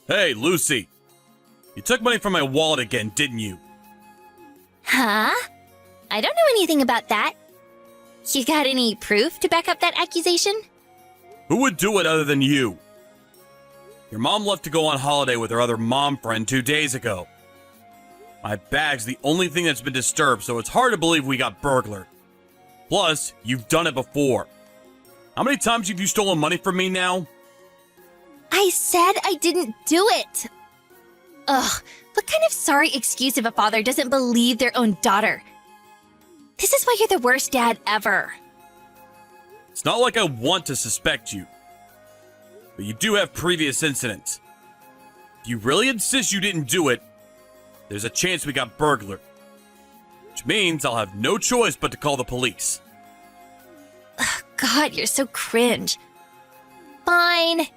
Hey, Lucy. You took money from my wallet again, didn't you? Huh? I don't know anything about that. You got any proof to back up that accusation? Who would do it other than you? Your mom left to go on holiday with her other mom friend 2 days ago. My bag's the only thing that's been disturbed, so it's hard to believe we got burglared. Plus, you've done it before. How many times have you stolen money from me now? I said I didn't do it. Ugh, what kind of sorry excuse if a father doesn't believe their own daughter? This is why you're the worst dad ever. It's not like I want to suspect you. But you do have previous incidents. If you really insist you didn't do it, there's a chance we got burglared. Which means I'll have no choice but to call the police. Ugh, God, you're so cringe. Fine.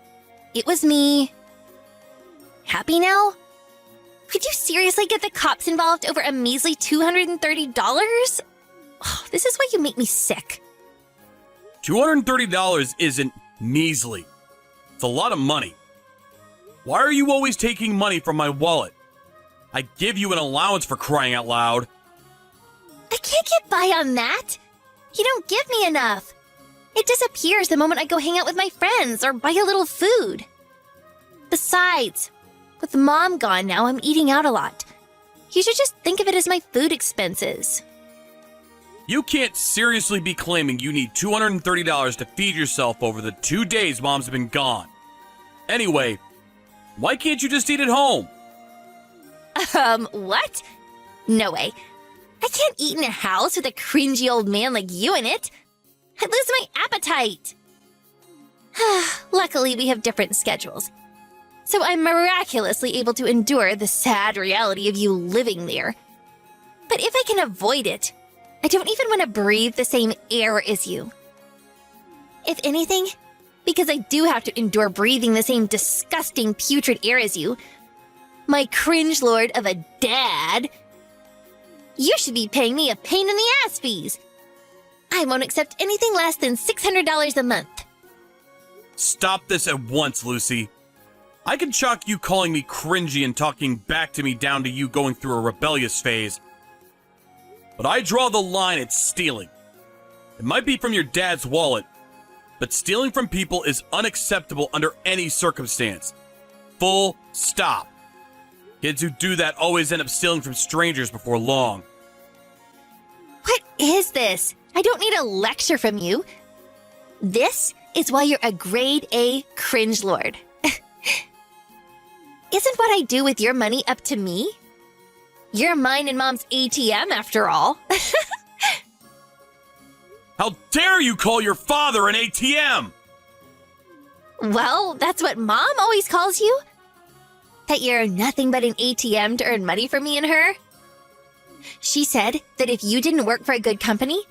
It was me. Happy now? Could you seriously get the cops involved over a measly $230? Oh, this is why you make me sick. $230 isn't measly. It's a lot of money. Why are you always taking money from my wallet? I give you an allowance for crying out loud. I can't get by on that. You don't give me enough. It disappears the moment I go hang out with my friends or buy a little food. Besides, with Mom gone now, I'm eating out a lot. You should just think of it as my food expenses. You can't seriously be claiming you need $230 to feed yourself over the 2 days Mom's been gone. Anyway, why can't you just eat at home? What? No way. I can't eat in a house with a cringy old man like you in it. I'd lose my appetite. Luckily, we have different schedules. So I'm miraculously able to endure the sad reality of you living there. But if I can avoid it, I don't even want to breathe the same air as you. If anything, because I do have to endure breathing the same disgusting, putrid air as you, my cringe lord of a dad, you should be paying me a pain in the ass fees. I won't accept anything less than $600 a month. Stop this at once, Lucy. I can chalk you calling me cringy and talking back to me down to you going through a rebellious phase. But I draw the line at stealing. It might be from your dad's wallet, but stealing from people is unacceptable under any circumstance. Full stop. Kids who do that always end up stealing from strangers before long. What is this? I don't need a lecture from you. This is why you're a grade A cringe lord. Isn't what I do with your money up to me? You're mine and Mom's ATM, after all. How dare you call your father an ATM? Well, that's what Mom always calls you. That you're nothing but an ATM to earn money for me and her. She said that if you didn't work for a good company,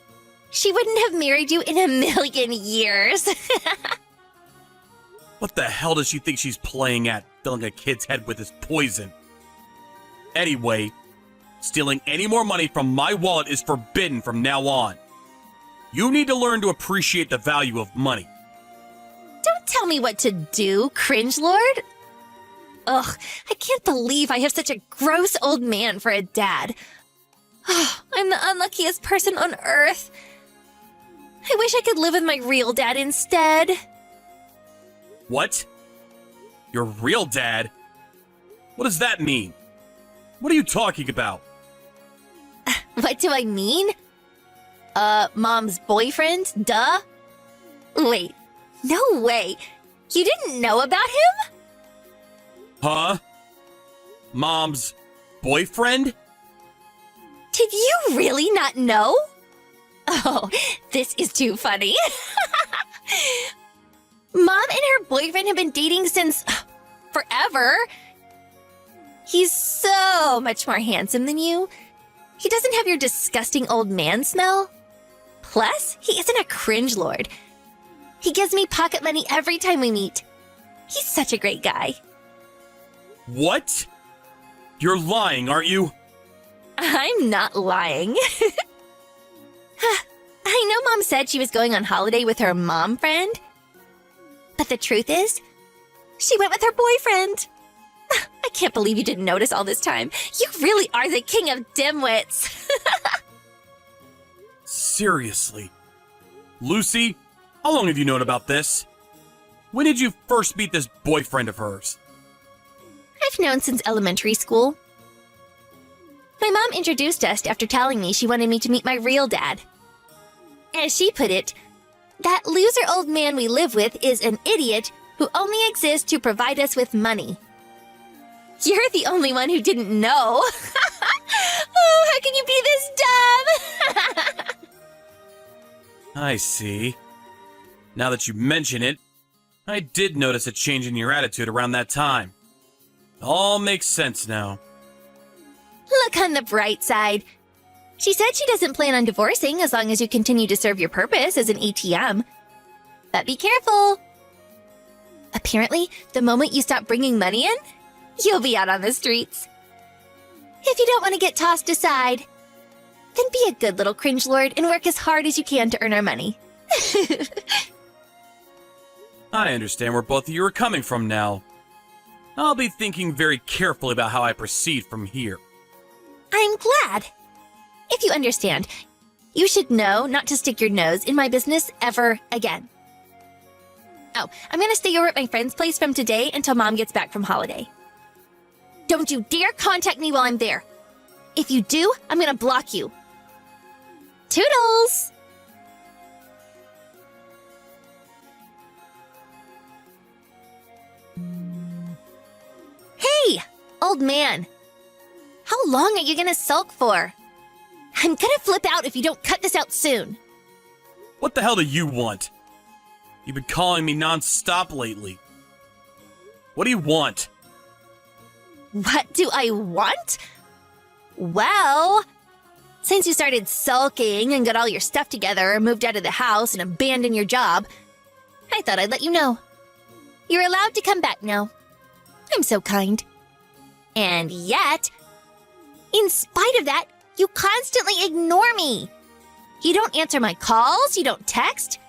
she wouldn't have married you in a million years. What the hell does she think she's playing at, filling a kid's head with this poison? Anyway, stealing any more money from my wallet is forbidden from now on. You need to learn to appreciate the value of money. Don't tell me what to do, cringe lord. Ugh, I can't believe I have such a gross old man for a dad. Oh, I'm the unluckiest person on earth. I wish I could live with my real dad instead. What? Your real dad? What does that mean? What are you talking about? What do I mean? Mom's boyfriend? Duh. Wait, no way. You didn't know about him? Huh? Mom's boyfriend? Did you really not know? Oh, this is too funny. Mom and her boyfriend have been dating since forever. He's so much more handsome than you. He doesn't have your disgusting old man smell. Plus, he isn't a cringe lord. He gives me pocket money every time we meet. He's such a great guy. What? You're lying, aren't you? I'm not lying. I know Mom said she was going on holiday with her mom friend. But the truth is, she went with her boyfriend. can't believe you didn't notice all this time. You really are the king of dimwits. Seriously. Lucy, how long have you known about this? When did you first meet this boyfriend of hers? I've known since elementary school. My mom introduced us after telling me she wanted me to meet my real dad. As she put it, that loser old man we live with is an idiot who only exists to provide us with money. You're the only one who didn't know. Oh, how can you be this dumb? I see. Now that you mention it, I did notice a change in your attitude around that time. All makes sense now. Look on the bright side. She said she doesn't plan on divorcing as long as you continue to serve your purpose as an ATM. But be careful. Apparently, the moment you stop bringing money in, you'll be out on the streets. If you don't want to get tossed aside, then be a good little cringe lord and work as hard as you can to earn our money. I understand where both of you are coming from now. I'll be thinking very carefully about how I proceed from here. I'm glad. If you understand, you should know not to stick your nose in my business ever again. Oh, I'm gonna stay over at my friend's place from today until Mom gets back from holiday. Don't you dare contact me while I'm there. If you do, I'm gonna block you. Toodles! Hey, old man. How long are you gonna sulk for? I'm gonna flip out if you don't cut this out soon. What the hell do you want? You've been calling me non-stop lately. What do you want? What do I want? Well, since you started sulking and got all your stuff together, moved out of the house, and abandoned your job, I thought I'd let you know. You're allowed to come back now. I'm so kind. And yet, in spite of that, you constantly ignore me. You don't answer my calls, you don't text.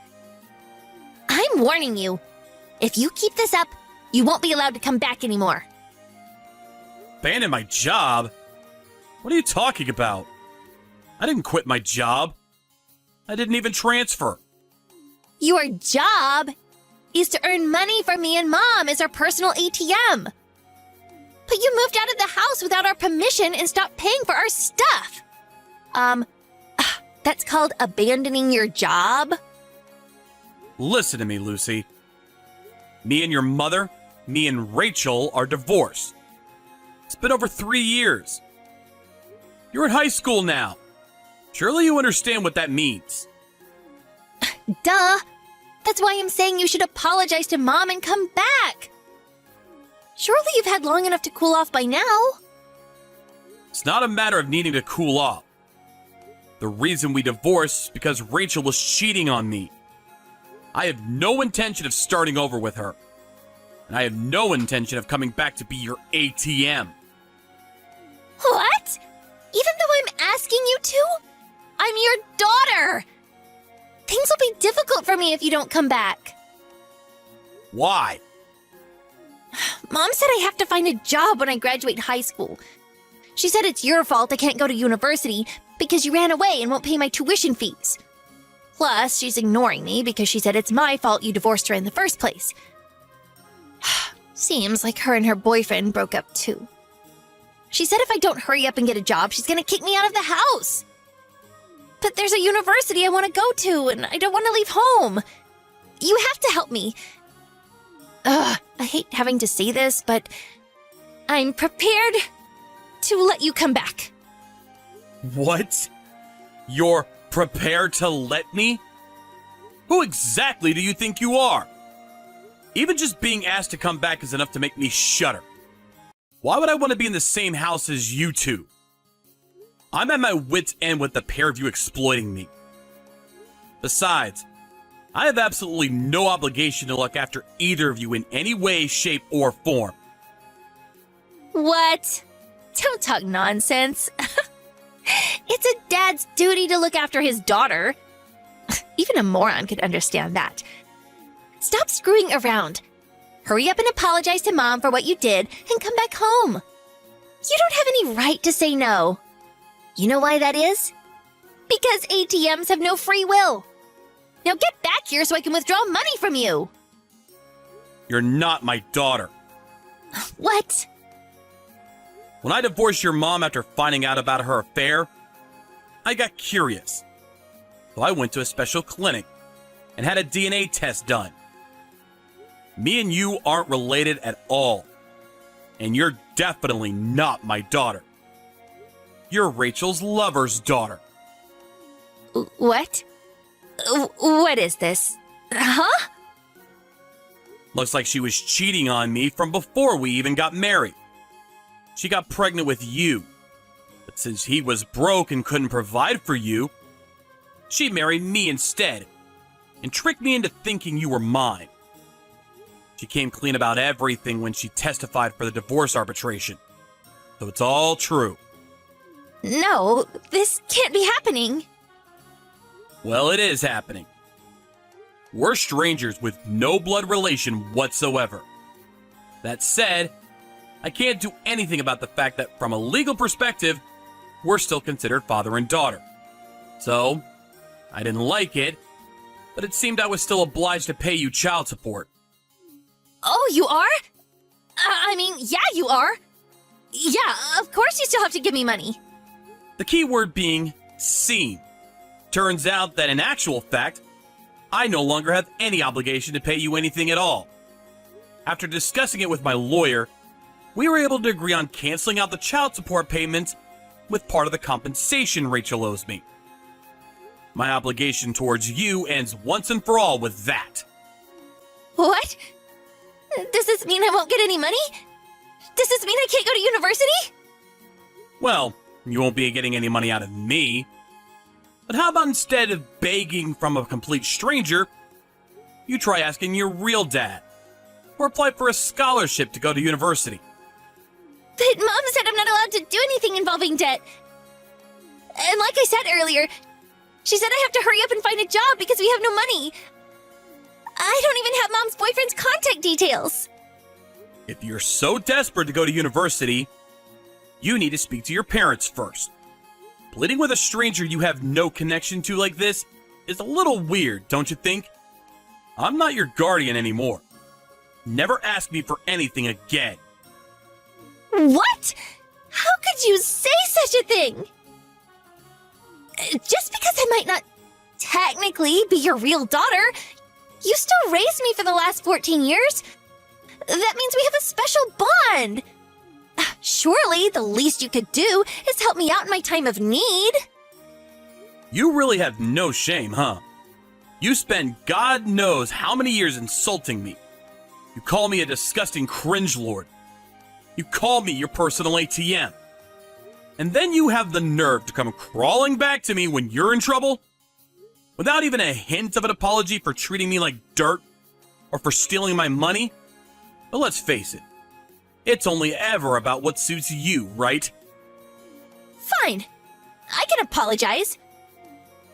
I'm warning you. If you keep this up, you won't be allowed to come back anymore. Abandon my job? What are you talking about? I didn't quit my job. I didn't even transfer. Your job is to earn money for me and Mom as our personal ATM. But you moved out of the house without our permission and stopped paying for our stuff. That's called abandoning your job? Listen to me, Lucy. Me and your mother, me and Rachel are divorced. It's been over 3 years. You're in high school now. Surely you understand what that means. Duh. That's why I'm saying you should apologize to Mom and come back. Surely you've had long enough to cool off by now. It's not a matter of needing to cool off. The reason we divorced is because Rachel was cheating on me. I have no intention of starting over with her. And I have no intention of coming back to be your ATM. What? Even though I'm asking you to? I'm your daughter. Things will be difficult for me if you don't come back. Why? Mom said I have to find a job when I graduate high school. She said it's your fault I can't go to university because you ran away and won't pay my tuition fees. Plus, she's ignoring me because she said it's my fault you divorced her in the first place. Seems like her and her boyfriend broke up too. She said if I don't hurry up and get a job, she's gonna kick me out of the house. But there's a university I want to go to, and I don't want to leave home. You have to help me. I hate having to say this, but I'm prepared to let you come back. What? You're prepared to let me? Who exactly do you think you are? Even just being asked to come back is enough to make me shudder. Why would I want to be in the same house as you two? I'm at my wit's end with the pair of you exploiting me. Besides, I have absolutely no obligation to look after either of you in any way, shape, or form. What? Don't talk nonsense. It's a dad's duty to look after his daughter. Even a moron could understand that. Stop screwing around. hurry up and apologize to Mom for what you did and come back home. You don't have any right to say no. You know why that is? Because ATMs have no free will. Now get back here so I can withdraw money from you. You're not my daughter. What? When I divorced your mom after finding out about her affair, I got curious. So I went to a special clinic and had a DNA test done. Me and you aren't related at all. And you're definitely not my daughter. You're Rachel's lover's daughter. What? What is this? Huh? Looks like she was cheating on me from before we even got married. She got pregnant with you. But since he was broke and couldn't provide for you, she married me instead and tricked me into thinking you were mine. She came clean about everything when she testified for the divorce arbitration. So it's all true. No, this can't be happening. Well, it is happening. We're strangers with no blood relation whatsoever. That said, I can't do anything about the fact that from a legal perspective, we're still considered father and daughter. So, I didn't like it, but it seemed I was still obliged to pay you child support. Oh, you are? Yeah, you are. Yeah, of course you still have to give me money. The key word being seen. Turns out that in actual fact, I no longer have any obligation to pay you anything at all. After discussing it with my lawyer, we were able to agree on canceling out the child support payments with part of the compensation Rachel owes me. My obligation towards you ends once and for all with that. What? Does this mean I won't get any money? Does this mean I can't go to university? Well, you won't be getting any money out of me. But how about instead of begging from a complete stranger, you try asking your real dad, or apply for a scholarship to go to university? But Mom said I'm not allowed to do anything involving debt. And like I said earlier, she said I have to hurry up and find a job because we have no money. I don't even have Mom's boyfriend's contact details. If you're so desperate to go to university, you need to speak to your parents first. Pleading with a stranger you have no connection to like this is a little weird, don't you think? I'm not your guardian anymore. Never ask me for anything again. What? How could you say such a thing? Just because I might not technically be your real daughter, you still raised me for the last 14 years. That means we have a special bond. Surely the least you could do is help me out in my time of need. You really have no shame, huh? You spend God knows how many years insulting me. You call me a disgusting cringe lord. You call me your personal ATM. And then you have the nerve to come crawling back to me when you're in trouble? Without even a hint of an apology for treating me like dirt or for stealing my money? But let's face it, it's only ever about what suits you, right? Fine. I can apologize.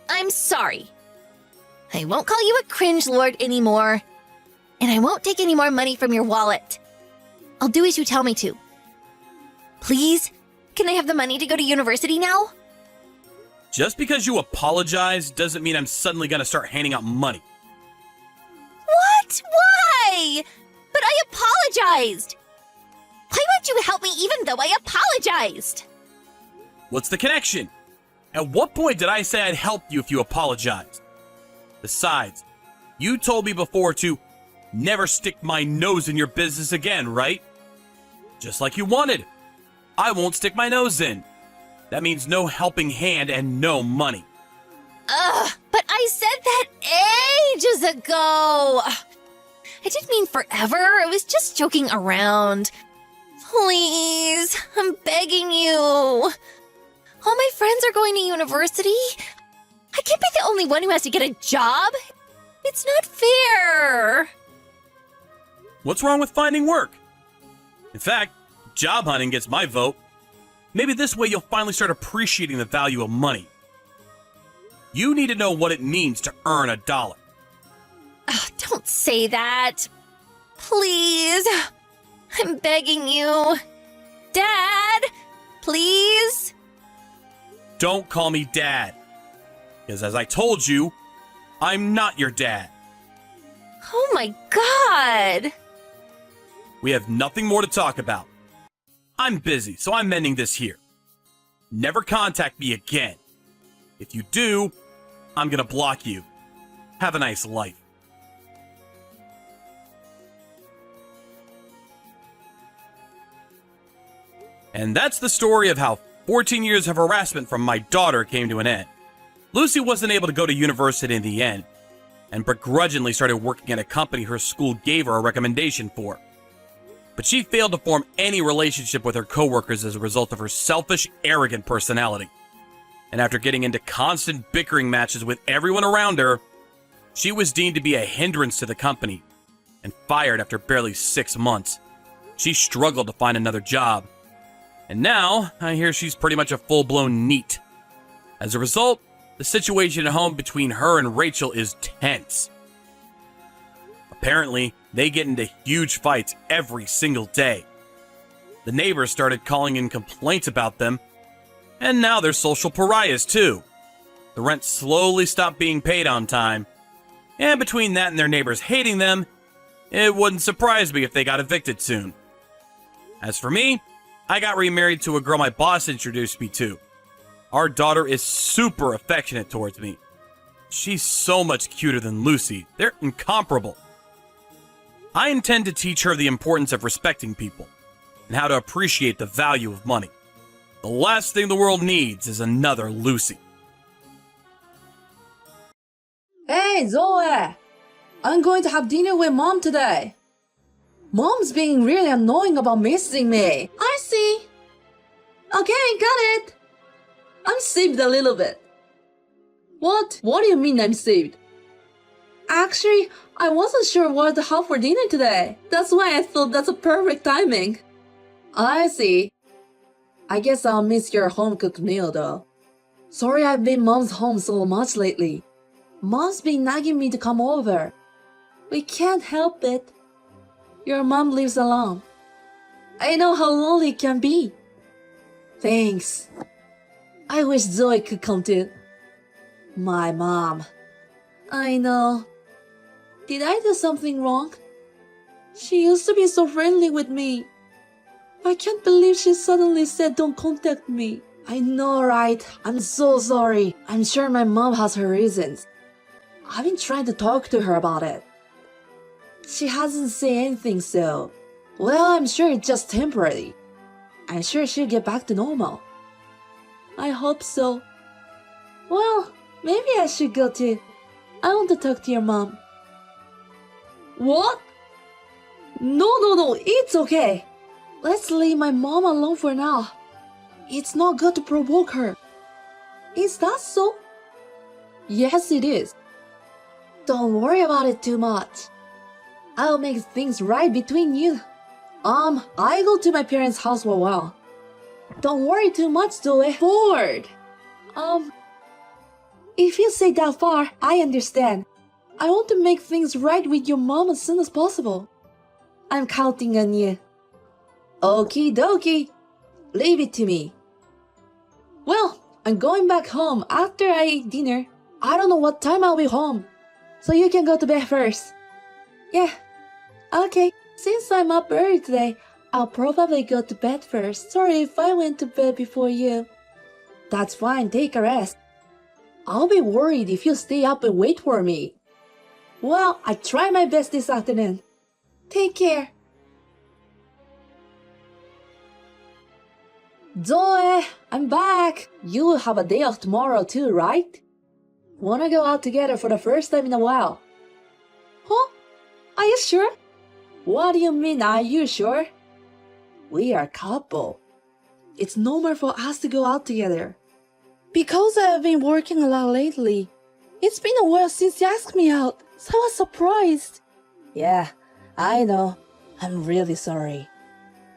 I'm sorry. I won't call you a cringe lord anymore. And I won't take any more money from your wallet. I'll do as you tell me to. Please, can I have the money to go to university now? Just because you apologize doesn't mean I'm suddenly gonna start handing out money. What? Why? But I apologized. Why won't you help me even though I apologized? What's the connection? At what point did I say I'd help you if you apologized? Besides, you told me before to never stick my nose in your business again, right? Just like you wanted. I won't stick my nose in. That means no helping hand and no money. But I said that ages ago. I didn't mean forever. I was just joking around. Please, I'm begging you. All my friends are going to university. I can't be the only one who has to get a job. It's not fair. What's wrong with finding work? In fact, job hunting gets my vote. Maybe this way you'll finally start appreciating the value of money. You need to know what it means to earn $1. Don't say that. Please. I'm begging you. Dad, please? Don't call me Dad. Because as I told you, I'm not your dad. Oh my God. We have nothing more to talk about. I'm busy, so I'm ending this here. Never contact me again. If you do, I'm gonna block you. Have a nice life. And that's the story of how 14 years of harassment from my daughter came to an end. Lucy wasn't able to go to university in the end, and begrudgingly started working at a company her school gave her a recommendation for. But she failed to form any relationship with her coworkers as a result of her selfish, arrogant personality. And after getting into constant bickering matches with everyone around her, she was deemed to be a hindrance to the company and fired after barely 6 months. She struggled to find another job. And now, I hear she's pretty much a full-blown NEET. As a result, the situation at home between her and Rachel is tense. Apparently, they get into huge fights every single day. The neighbors started calling in complaints about them, and now they're social pariahs too. The rent slowly stopped being paid on time, and between that and their neighbors hating them, it wouldn't surprise me if they got evicted soon. As for me, I got remarried to a girl my boss introduced me to. Our daughter is super affectionate towards me. She's so much cuter than Lucy. They're incomparable. I intend to teach her the importance of respecting people and how to appreciate the value of money. The last thing the world needs is another Lucy. Hey, Zoe! I'm going to have dinner with Mom today. Mom's being really annoying about missing me. I see. Okay, got it. I'm saved a little bit. What? What do you mean I'm saved? Actually, I wasn't sure what to have for dinner today. That's why I thought that's a perfect timing. I see. I guess I'll miss your home-cooked meal though. Sorry I've been Mom's home so much lately. Mom's been nagging me to come over. We can't help it. Your mom lives alone. I know how lonely it can be. Thanks. I wish Zoe could come too. My mom. I know. Did I do something wrong? She used to be so friendly with me. I can't believe she suddenly said don't contact me. I know, right? I'm so sorry. I'm sure my mom has her reasons. I've been trying to talk to her about it. She hasn't said anything, so... Well, I'm sure it's just temporary. I'm sure she'll get back to normal. I hope so. Well, maybe I should go too. I want to talk to your mom. What? No, it's okay. Let's leave my mom alone for now. It's not good to provoke her. Is that so? Yes, it is. Don't worry about it too much. I'll make things right between you. I go to my parents' house for a while. Don't worry too much, Zoe. Bored. If you say that far, I understand. I want to make things right with your mom as soon as possible. I'm counting on you. Okie dokie. Leave it to me. Well, I'm going back home after I eat dinner. I don't know what time I'll be home. So you can go to bed first. Yeah. Okay. Since I'm up early today, I'll probably go to bed first. Sorry if I went to bed before you. That's fine. Take a rest. I'll be worried if you stay up and wait for me. Well, I try my best this afternoon. Take care. Zoe, I'm back. You will have a day off tomorrow too, right? Wanna go out together for the first time in a while? Huh? Are you sure? What do you mean, are you sure? We are a couple. It's normal for us to go out together. Because I've been working a lot lately. It's been a while since you asked me out, so I was surprised. Yeah, I know. I'm really sorry.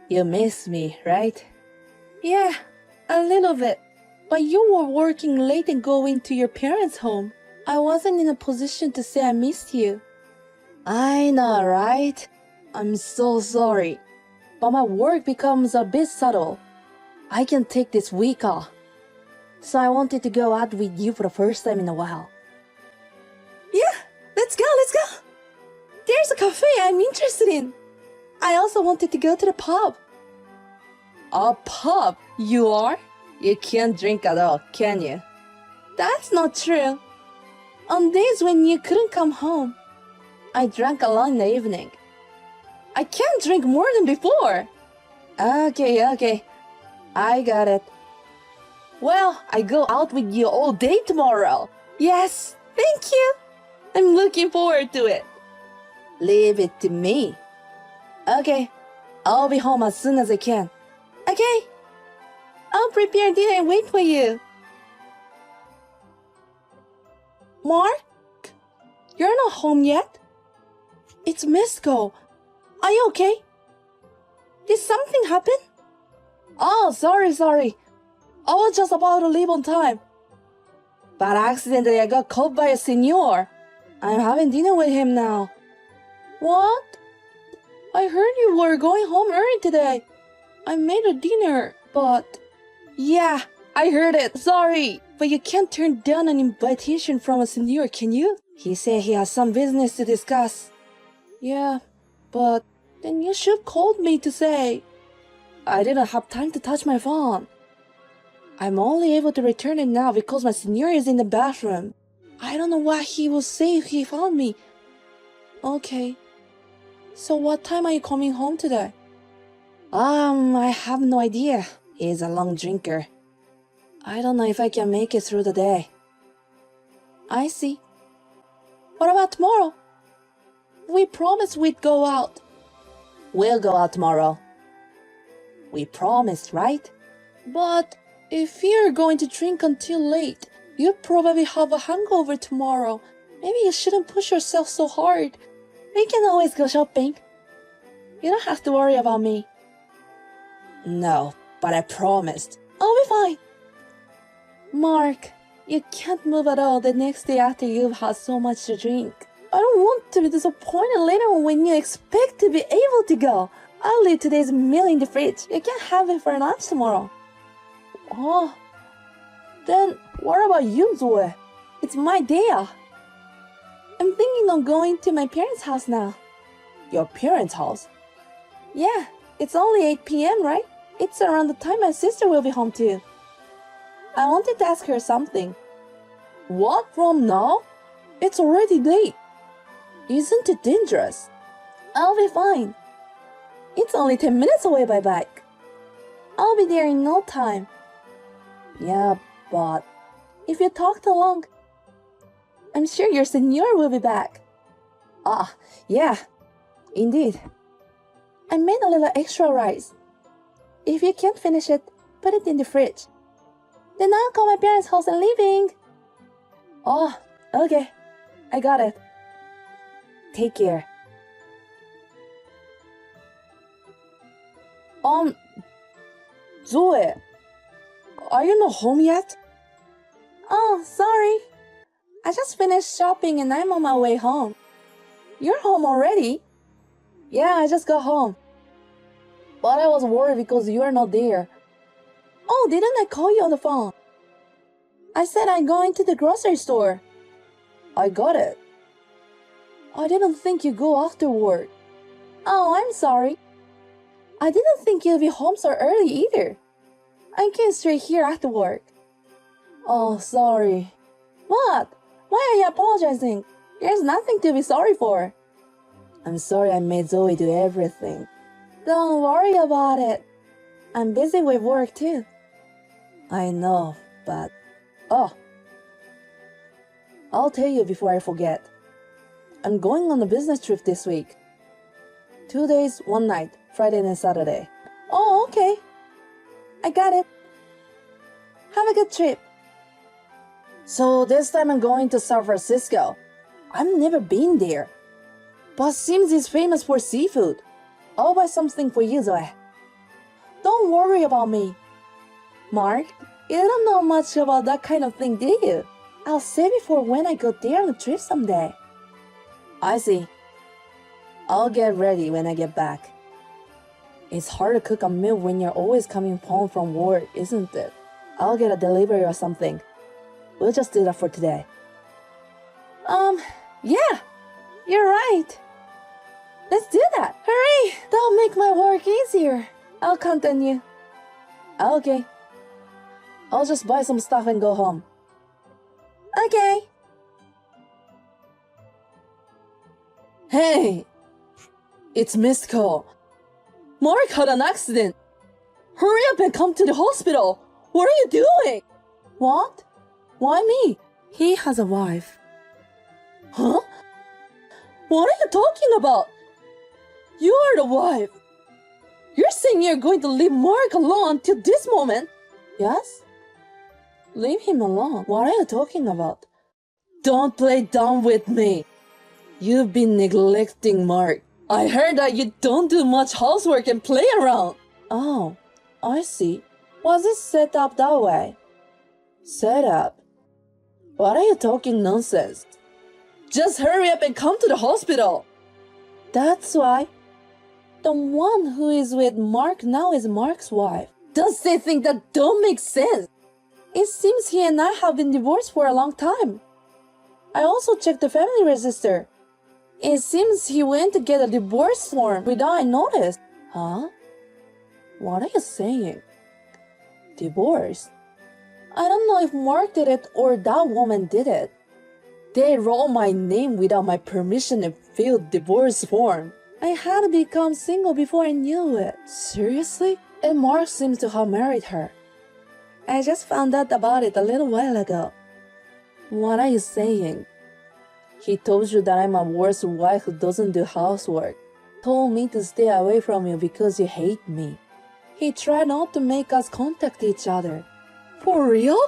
You miss me, right? Yeah, a little bit. But you were working late and going to your parents' home. I wasn't in a position to say I missed you. I know, right? I'm so sorry, but my work becomes a bit subtle. I can take this week off, so I wanted to go out with you for the first time in a while. Yeah, let's go. There's a cafe I'm interested in. I also wanted to go to the pub. A pub? You are? You can't drink at all, can you? That's not true. On days when you couldn't come home, I drank a lot in the evening. I can't drink more than before. Okay. I got it. Well, I go out with you all day tomorrow. Yes, thank you. I'm looking forward to it. Leave it to me. Okay, I'll be home as soon as I can. Okay, I'll prepare dinner and wait for you. Mark? You're not home yet? It's Misco. Are you okay? Did something happen? Oh, sorry. I was just about to leave on time. But accidentally I got caught by a senor. I'm having dinner with him now. What? I heard you were going home early today. I made a dinner, but... Yeah, I heard it. Sorry. But you can't turn down an invitation from a senor, can you? He said he has some business to discuss. Yeah, but then you should have called me to say. I didn't have time to touch my phone. I'm only able to return it now because my senor is in the bathroom. I don't know what he will say if he found me. Okay. So what time are you coming home today? I have no idea. He's a long drinker. I don't know if I can make it through the day. I see. What about tomorrow? We promised we'd go out. We'll go out tomorrow. We promised, right? But if you're going to drink until late, you'll probably have a hangover tomorrow. Maybe you shouldn't push yourself so hard. We can always go shopping. You don't have to worry about me. No, but I promised. I'll be fine. Mark, you can't move at all the next day after you've had so much to drink. I don't want to be disappointed later when you expect to be able to go. I'll leave today's meal in the fridge. You can have it for lunch tomorrow. Oh, then what about you, Zoe? It's my day off. I'm thinking of going to my parents' house now. Your parents' house? Yeah, it's only 8 p.m., right? It's around the time my sister will be home too. I wanted to ask her something. What, from now? It's already late. Isn't it dangerous? I'll be fine. It's only 10 minutes away by bike. I'll be there in no time. Yeah, but if you talk too long, I'm sure your senor will be back. Ah, yeah, indeed. I made a little extra rice. If you can't finish it, put it in the fridge. Then I'll call my parents' house and leaving. Oh, okay. I got it. Take care. Zoe, are you not home yet? Oh, sorry. I just finished shopping and I'm on my way home. You're home already? Yeah, I just got home. But I was worried because you're not there. Oh, didn't I call you on the phone? I said I'm going to the grocery store. I got it. I didn't think you'd go after work. Oh, I'm sorry. I didn't think you'd be home so early either. I came straight here after work. Oh, sorry. What? Why are you apologizing? There's nothing to be sorry for. I'm sorry I made Zoe do everything. Don't worry about it. I'm busy with work too. I know, but... Oh. I'll tell you before I forget. I'm going on a business trip this week. 2 days, 1 night, Friday and Saturday. Oh, okay. I got it. Have a good trip. So this time I'm going to San Francisco. I've never been there. But seems it's famous for seafood. I'll buy something for you, Zoe. Don't worry about me. Mark, you don't know much about that kind of thing, do you? I'll save it for when I go there on a trip someday. I see. I'll get ready when I get back. It's hard to cook a meal when you're always coming home from work, isn't it? I'll get a delivery or something. We'll just do that for today. Yeah, you're right. Let's do that. Hurry! That'll make my work easier. I'll count on you. Okay. I'll just buy some stuff and go home. Okay. Hey! It's missed call. Mark had an accident. Hurry up and come to the hospital. What are you doing? What? Why me? He has a wife. Huh? What are you talking about? You are the wife. You're saying you're going to leave Mark alone until this moment? Yes? Leave him alone. What are you talking about? Don't play dumb with me. You've been neglecting Mark. I heard that you don't do much housework and play around. Oh, I see. Was it set up that way? Set up? What are you talking nonsense? Just hurry up and come to the hospital. That's why. The one who is with Mark now is Mark's wife. Does they think that don't make sense? It seems he and I have been divorced for a long time. I also checked the family register. It seems he went to get a divorce form without I noticed. Huh? What are you saying? Divorce? I don't know if Mark did it or that woman did it. They wrote my name without my permission and filled divorce form. I had become single before I knew it. Seriously? And Mark seems to have married her. I just found out about it a little while ago. What are you saying? He told you that I'm a worse wife who doesn't do housework. Told me to stay away from you because you hate me. He tried not to make us contact each other. For real?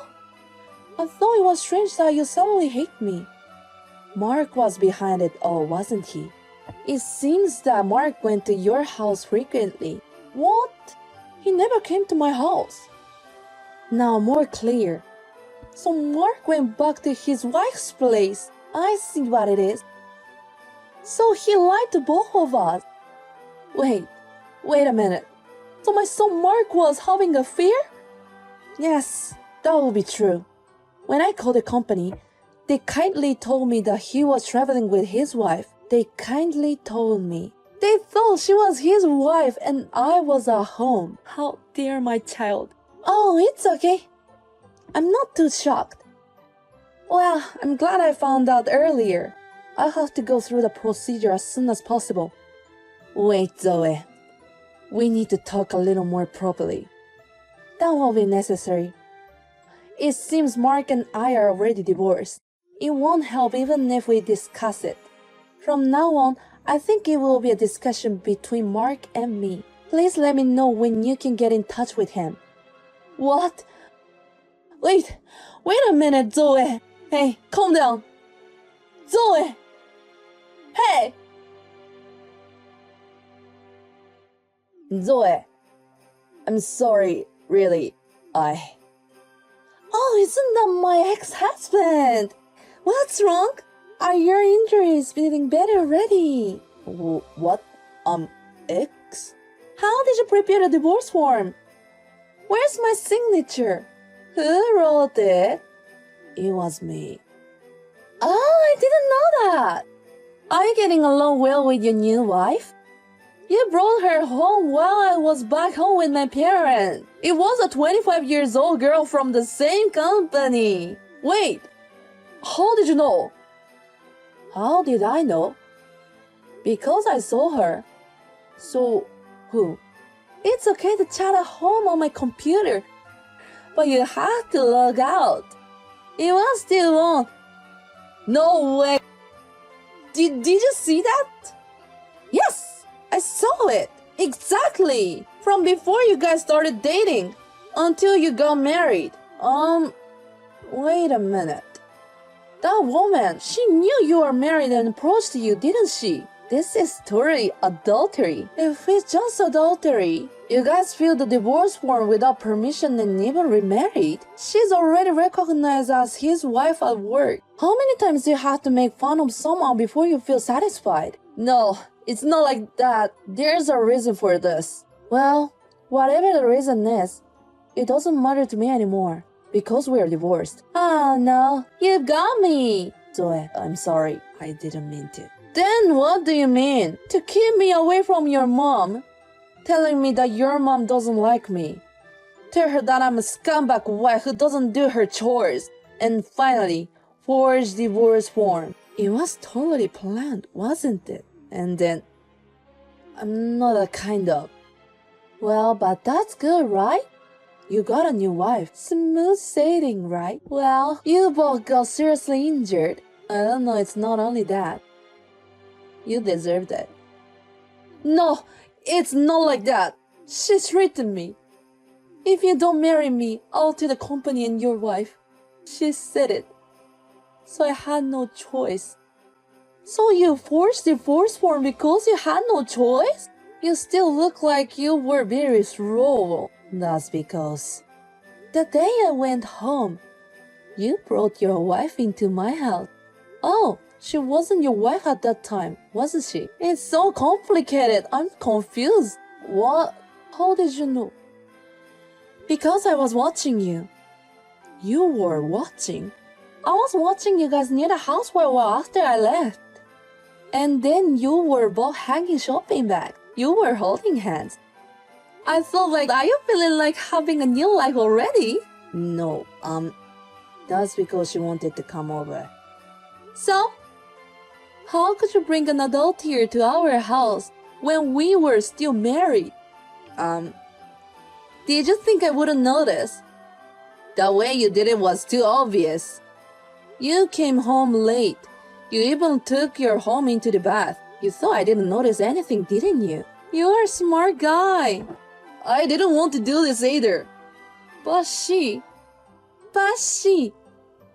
I thought it was strange that you suddenly hate me. Mark was behind it all, wasn't he? It seems that Mark went to your house frequently. What? He never came to my house. Now more clear. So Mark went back to his wife's place. I see what it is. So he lied to both of us. Wait a minute. So my son Mark was having an affair? Yes, that will be true. When I called the company, they kindly told me that he was traveling with his wife. They kindly told me. They thought she was his wife and I was at home. How dare my child. Oh, it's okay. I'm not too shocked. Well, I'm glad I found out earlier. I'll have to go through the procedure as soon as possible. Wait, Zoe. We need to talk a little more properly. That won't be necessary. It seems Mark and I are already divorced. It won't help even if we discuss it. From now on, I think it will be a discussion between Mark and me. Please let me know when you can get in touch with him. What? Wait a minute, Zoe. Hey, calm down. Zoe! Hey! Zoe, I'm sorry, really. Oh, isn't that my ex-husband? What's wrong? Are your injuries feeling better already? What? Ex? How did you prepare the divorce form? Where's my signature? Who wrote it? It was me. Oh, I didn't know that. Are you getting along well with your new wife? You brought her home while I was back home with my parents. It was a 25-year-old girl from the same company. Wait, how did you know? How did I know? Because I saw her. So, who? It's okay to chat at home on my computer, but you have to log out. It was still on. No way. Did you see that? Yes, I saw it. Exactly. From before you guys started dating until you got married. Wait a minute. That woman, she knew you were married and approached you, didn't she? This is totally adultery. If it's just adultery, you guys filled the divorce form without permission and even remarried. She's already recognized as his wife at work. How many times do you have to make fun of someone before you feel satisfied? No, It's not like that. There's a reason for this. Well, whatever the reason is, it doesn't matter to me anymore. Because we're divorced. Oh no, you've got me. Zoe, I'm sorry. I didn't mean to. Then what do you mean? To keep me away from your mom? Telling me that your mom doesn't like me. Tell her that I'm a scumbag wife who doesn't do her chores. And finally, forge divorce form. It was totally planned, wasn't it? And then, I'm not that kind of. Well, but that's good, right? You got a new wife. Smooth sailing, right? Well, you both got seriously injured. I don't know, it's not only that. You deserved it. No, it's not like that. She's written me. If you don't marry me, I'll tell the company and your wife. She said it. So I had no choice. So you forced divorce form because you had no choice? You still look like you were very slow. That's because the day I went home, you brought your wife into my house. Oh, she wasn't your wife at that time, wasn't she? It's so complicated. I'm confused. What? How did you know? Because I was watching you. You were watching? I was watching you guys near the house for a while after I left. And then you were both hanging shopping bags. You were holding hands. I thought like, are you feeling like having a new life already? No, that's because she wanted to come over. So? How could you bring an adult here to our house when we were still married? Did you think I wouldn't notice? The way you did it was too obvious. You came home late. You even took your home into the bath. You thought I didn't notice anything, didn't you? You're a smart guy. I didn't want to do this either. But she.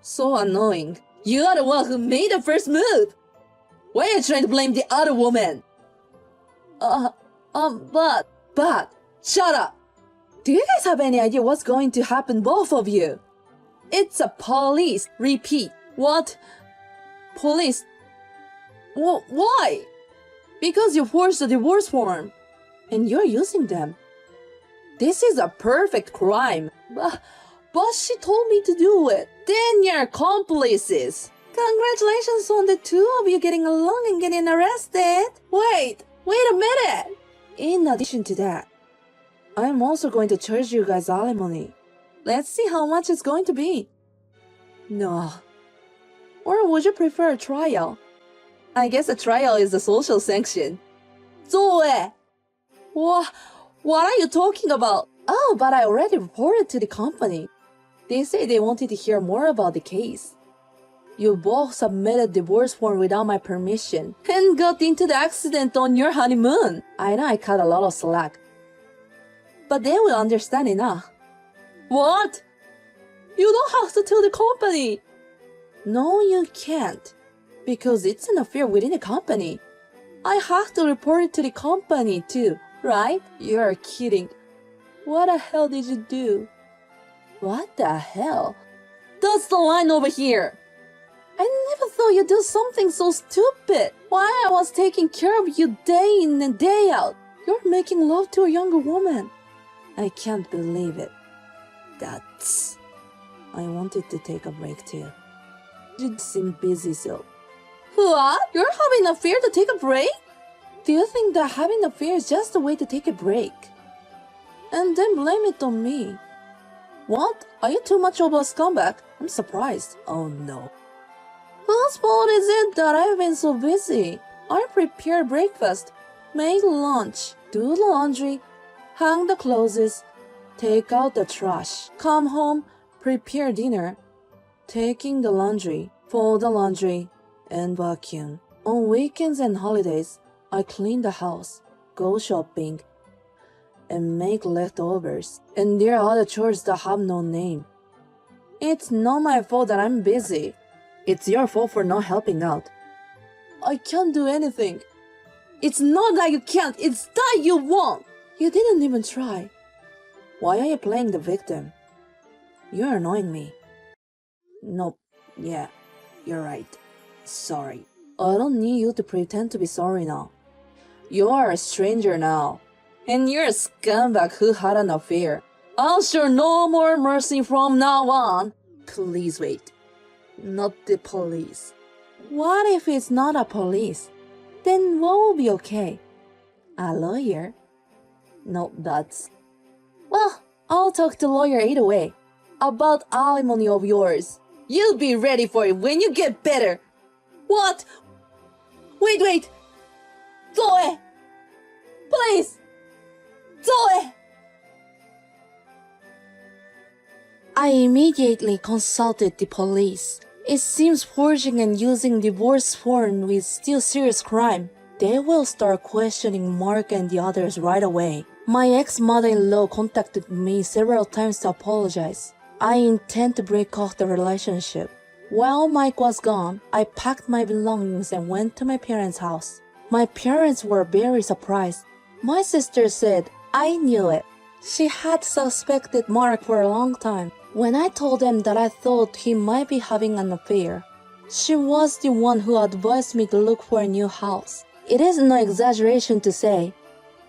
So annoying. You are the one who made the first move. Why are you trying to blame the other woman? But, shut up. Do you guys have any idea what's going to happen, both of you? It's a police. Repeat. What? Police? Why? Because you forced a divorce form. And you're using them. This is a perfect crime. But she told me to do it. Then you're accomplices. Congratulations on the two of you getting along and getting arrested. Wait a minute. In addition to that, I'm also going to charge you guys alimony. Let's see how much it's going to be. No. Or would you prefer a trial? I guess a trial is a social sanction. Zoe! What are you talking about? Oh, but I already reported to the company. They say they wanted to hear more about the case. You both submitted divorce form without my permission and got into the accident on your honeymoon. I know I cut a lot of slack. But they will understand enough. What? You don't have to tell the company. No, you can't. Because it's an affair within the company. I have to report it to the company too, right? You're kidding. What the hell did you do? What the hell? That's the line over here. I never thought you'd do something so stupid. While I was taking care of you day in and day out, you're making love to a younger woman. I can't believe it. I wanted to take a break too. You seem busy, so. What? You're having an affair to take a break? Do you think that having an affair is just a way to take a break? And then blame it on me. What? Are you too much of a scumbag? I'm surprised. Oh no. Whose fault is it that I've been so busy? I prepare breakfast, make lunch, do the laundry, hang the clothes, take out the trash, come home, prepare dinner, taking the laundry, fold the laundry, and vacuum. On weekends and holidays, I clean the house, go shopping, and make leftovers. And there are other chores that have no name. It's not my fault that I'm busy. It's your fault for not helping out. I can't do anything. It's not that you can't, it's that you won't. You didn't even try. Why are you playing the victim? You're annoying me. Nope. Yeah, you're right. Sorry. I don't need you to pretend to be sorry now. You're a stranger now. And you're a scumbag who had an affair. I'll show no more mercy from now on. Please wait. Not the police. What if it's not a police? Then what will be okay? A lawyer? No, that's... Well, I'll talk to lawyer either way. About alimony of yours. You'll be ready for it when you get better. What? Wait. Zoe! Please! Zoe! I immediately consulted the police. It seems forging and using divorce form is still serious crime. They will start questioning Mark and the others right away. My ex-mother-in-law contacted me several times to apologize. I intend to break off the relationship. While Mike was gone, I packed my belongings and went to my parents' house. My parents were very surprised. My sister said, I knew it. She had suspected Mark for a long time. When I told them that I thought he might be having an affair, she was the one who advised me to look for a new house. It is no exaggeration to say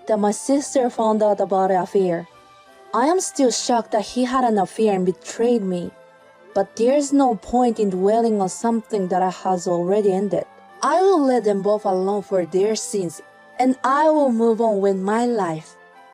that my sister found out about the affair. I am still shocked that he had an affair and betrayed me. But there's no point in dwelling on something that has already ended. I will let them both alone for their sins, and I will move on with my life.